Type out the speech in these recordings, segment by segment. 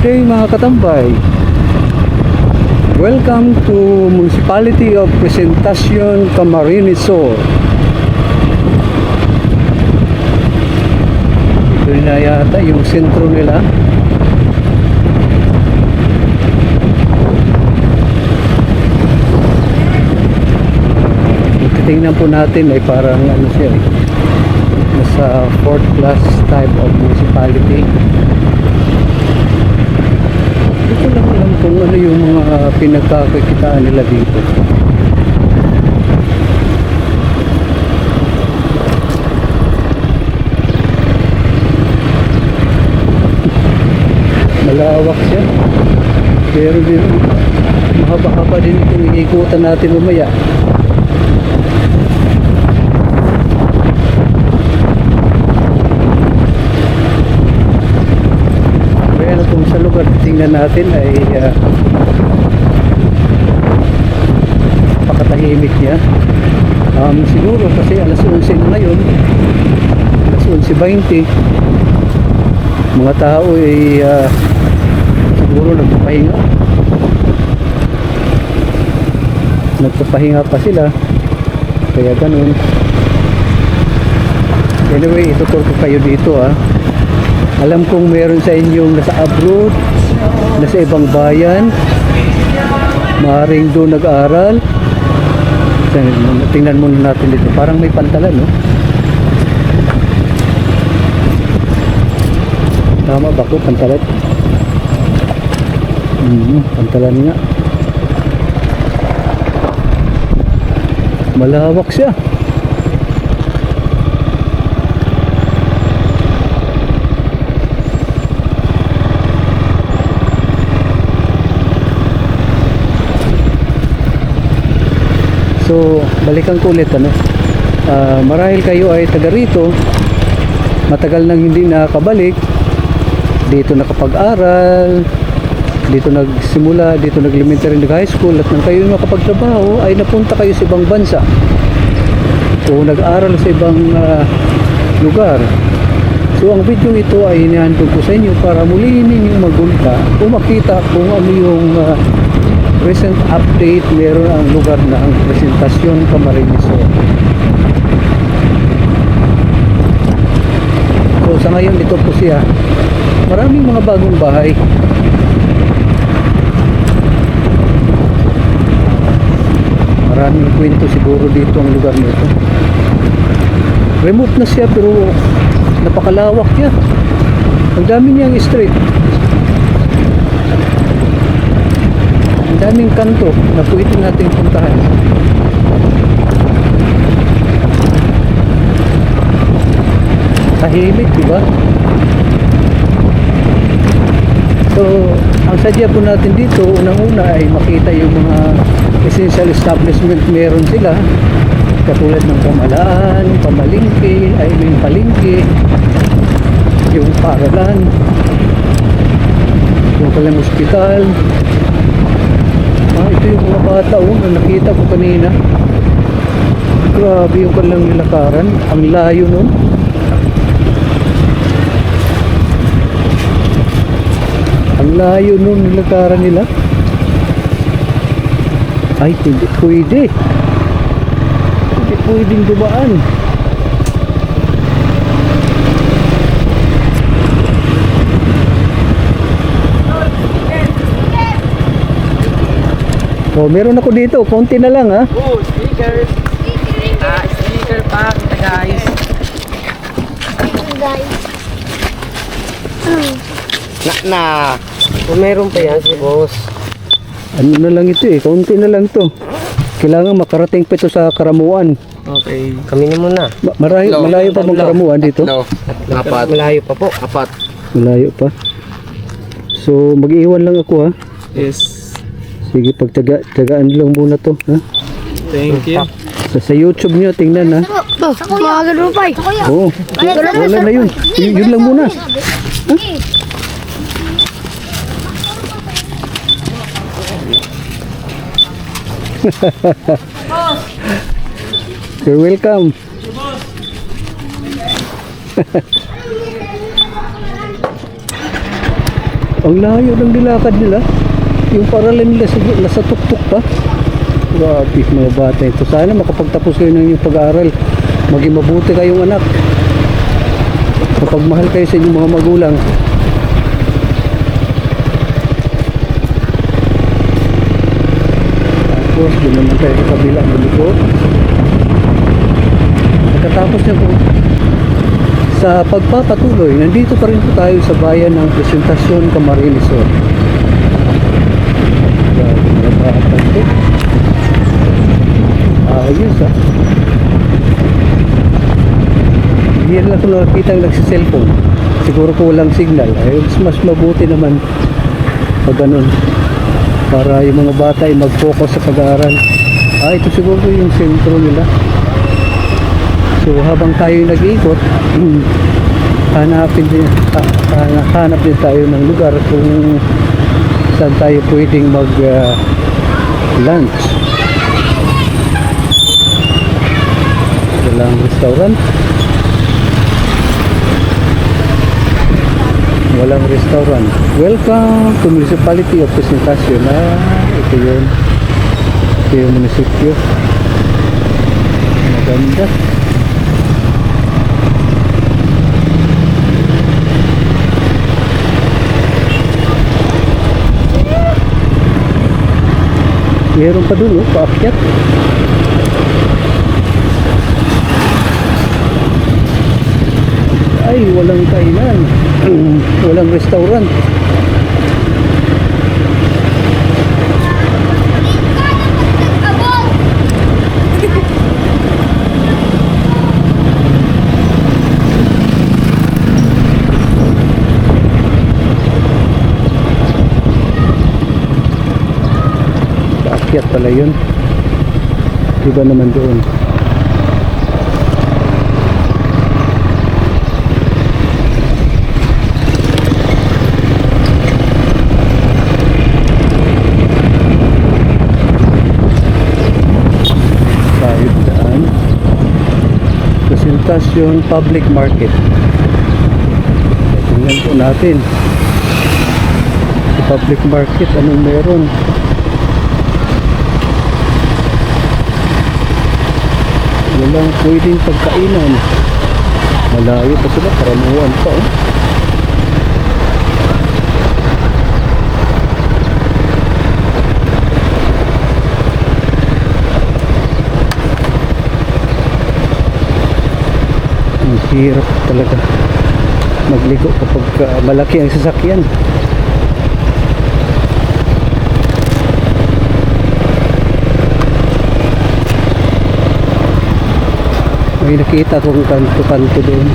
Good day mga katambay. Welcome to Municipality of Presentacion, Camarines Sur. Ito na yata yung sentro nila. Tingnan po natin ay parang ano siya eh, nasa 4th class type of municipality. Hindi ko lang alam kung ano yung mga pinagkakakitaan nila dito. Malawak siya, pero din mahaba-haba din itong iikutan natin mamaya. Kung sa lugar tingnan natin ay pakatahimik niya. Siguro kasi alas 11 na ngayon, alas 11:20, mga tao ay siguro nagpapahinga pa sila, kaya ganun. Anyway, ituturo ko kayo dito Alam kong meron sa inyong nasa abroad, nasa ibang bayan, maaaring doon nag-aaral. Tingnan muna natin dito, parang may pantalan, no? Tama ba ko, pantalan? Pantalan nga. Malawak siya. So, balikan ko ulit marahil kayo ay taga rito, matagal nang hindi nakakabalik, dito nakapag-aral, dito nagsimula, dito nag-elementary and high school, at nang kayo makapagtrabaho ay napunta kayo sa ibang bansa o nag-aral sa ibang lugar. So, ang video ito ay inihandog ko sa inyo para muli ninyong magunta o makita kung ano yung recent update meron ang lugar na ang Presentacion, Camarines Sur. So sa ngayon ito po siya, maraming mga bagong bahay. Maraming kwento siguro dito ang lugar nito. Remote na siya pero napakalawak niya. Ang dami niyang street, daming kanto na pwede nating puntahan. Tahimik, diba? So, ang sadya po natin dito, unang-una ay makita yung mga essential establishment meron sila, katulad ng pamalaan, pamalingke, palingke, yung paaralan, yung palang ospital. Ito yung mga bata na nakita ko kanina. Grabe yung kanilang nilakaran. Ang layo nun. Ang layo nun nilakaran nila. Ay, hindi pwede. Hindi pwedeng dumaan. Oh, meron ako dito, konti na lang Oh, sticker. Sticker pack, guys. Kung meron pa yan si boss. Ano na lang ito konti na lang to. Kailangan makarating pa ito sa Karamuan. Okay. Kami muna. Malayo pa mong Karamuan dito? Apat. Malayo pa po. Apat. Malayo pa. So, mag-iwan lang ako Yes. Sige, pagtagaan lang muna to, Thank you. Sa YouTube nyo, tingnan Mga ganun pa Oo, wala na yun. Yun lang muna. You're welcome. Ang layo ng nilakad nila. Yung paralan nila nasa tuktok pa. Grabe mga bata ito. Sana makapagtapos kayo ng inyong pag-aaral. Maging mabuti kayong anak. Mapagmahal kayo sa inyong mga magulang. Tapos, doon naman tayo sa kabila ng likod. Pagkatapos niya po, sa pagpapatuloy, nandito pa rin po tayo sa bayan ng Presentacion, Camarines Sur. Grabe mga bata ito. Ayos ah. Hindi lang ako nakakita ang nagsiselfone. Siguro ko walang signal. Ay, mas mabuti naman pag ganun. Para yung mga bata ay mag-focus sa pag-aaral. Ito siguro yung sentro nila. So habang tayo nag-iikot, hanap din tayo ng lugar kung saan tayo pwedeng mag-lunch. Walang restaurant. Walang restaurant. Welcome to Municipality of Presentacion. Ito yun. Ito yung munisipyo. Maganda. Meron pa dun, paakyat. Ay, walang kainan. Walang restaurant. Paakyat pala yun. Iba naman doon. Presentacion Public Market. Tingnan po natin sa public market anong meron. Walang pwedeng pagkainan. Malayo pa sila, karamuan pa oh. Hirap talaga magligo kapag malaki ang sasakyan. May nakita kong kanto-kanto doon.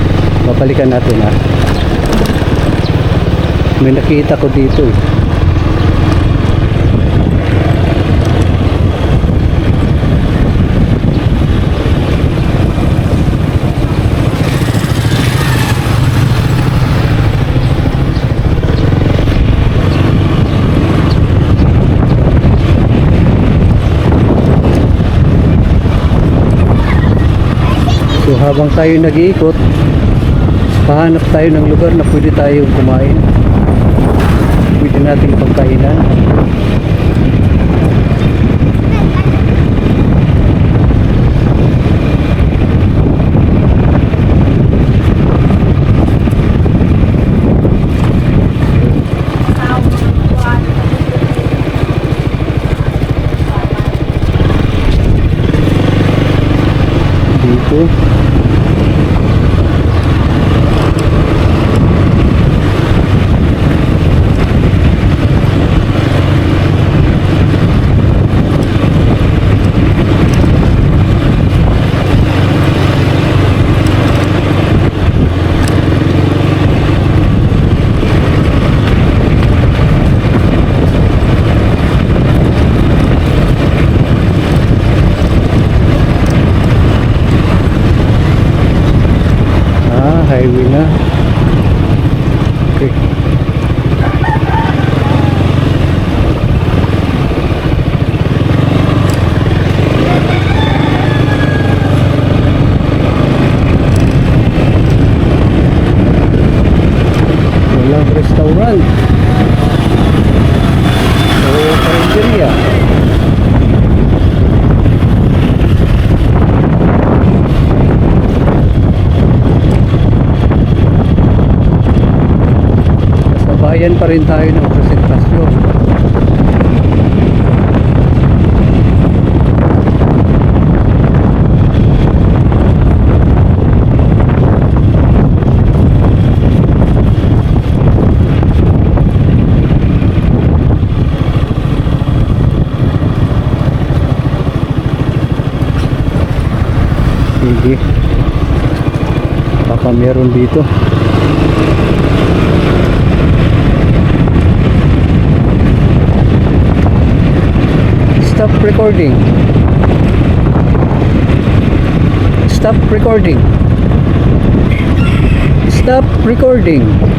Mapalikan natin ha. May nakita ko dito eh. So habang tayo nag-iikot, pahanap tayo ng lugar na pwede tayong kumain. Pwede nating pagkainan. Dito. magbabayan pa rin tayo ng presentasyon. Sige. Baka meron dito. Stop recording. Stop recording. Stop recording.